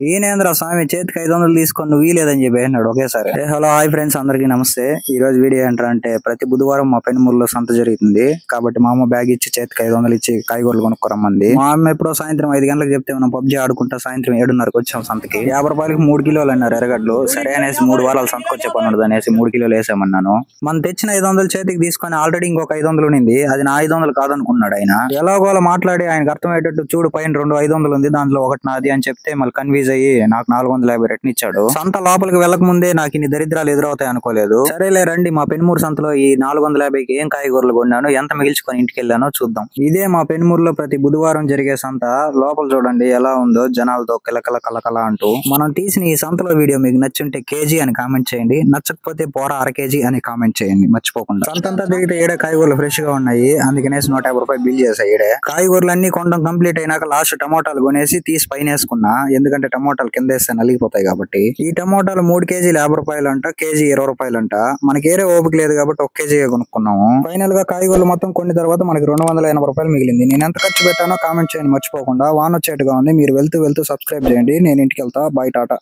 ఈయనేంద్ర స్వామి చేతికి 500 తీసుకొని నువ్వు వీలేదని చెప్పి అన్నాడు ఒకేసారి. హలో హాయ్ ఫ్రెండ్స్, అందరికీ నమస్తే. ఈ రోజు వీడియో ఏంటంటే ప్రతి బుధవారం మా పెనుమూరులో సంత జరుగుతుంది కాబట్టి మా అమ్మ బ్యాగ్ ఇచ్చి చేతికి 500 ఇచ్చి కాయగూరలు కొనుక్కోరమ్మంది. మా అమ్మ ఎప్పుడో సాయంత్రం 5 గంటలకు చెప్తే మనం పబ్జీ ఆడుకుంటా సాయంత్రం 7:30కి వచ్చాం సంతకి. 50 రూపాయలకి 3 కిలోలు అన్నారు ఎర్రగడ్డలు. సరే అనేసి 3 వారాలు సంతకు వచ్చే పనుడు అనేసి 3 కిలోలు వేసామన్నాను. మనం తెచ్చిన 500 చేతికి తీసుకొని ఆల్రెడీ ఇంకొక 500 ఉంది. అది నా 500 కాదనుకున్నాడు ఆయన. ఎలాగోలా మాట్లాడి ఆయనకు అర్థమయ్యేటట్టు చూడు పైన 2 500 ఉంది, దాంట్లో ఒకటి నాది అని చెప్తే మళ్ళీ కన్ఫ్యూజ్ అయ్యి నాకు 450 రిటర్న్ ఇచ్చాడు. సంత లోపలికి వెళ్ళక ముందే నాకు ఇన్ని దరిద్రాలు ఎదురవుతాయి అనుకోలేదు. సరేలే రండి మా పెనుమూరు సంతలో ఈ 450కి ఏం కాయగూరలు కొన్నాను, ఎంత మిగిల్చుకొని ఇంటికి వెళ్ళానో చూద్దాం. ఇదే మా పెనుమూరులో ప్రతి బుధవారం జరిగే సంత. లోపల చూడండి ఎలా ఉందో, జనాలతో కిలకల కలకల అంటూ. మనం తీసిన ఈ సంతలో వీడియో మీకు నచ్చుంటే కేజీ అని కామెంట్ చేయండి, నచ్చకపోతే పోరా అర కేజీ అని కామెంట్ చేయండి మర్చిపోకుండా. సంత అంతా తిరిగితే ఏడే కాయగూరలు ఫ్రెష్ గా ఉన్నాయి, అందుకనేసి 150 రూపాయలు బిల్ చేసా. ఈడే కాయగూరలు అన్ని కొనడం కంప్లీట్ అయినాక లాస్ట్ టమోటాలు కొనేసి తీసి పైన వేసుకున్నా, ఎందుకంటే టమోటాలు కింద వేస్తే నలిగిపోతాయి కాబట్టి. ఈ టమోటాలు 3 కేజీలు 50 రూపాయలు అంట, కేజీ 20 రూపాయలు అంట. మనకి ఏరే ఓపిక లేదు కాబట్టి 1 కేజీ కొనుక్కున్నాము. ఫైనల్ గా కాయగూరలు మొత్తం కొన్ని తర్వాత మనకి 280 రూపాయలు మిగిలింది. నేను ఎంత ఖర్చు పెట్టానో కామెంట్ చేయండి మర్చిపోకుండా. వాన వచ్చేట్టుగా ఉంది, మీరు వెళ్తూ సబ్స్క్రైబ్ చేయండి. నేను ఇంటికి వెళ్తా. బై టాటా.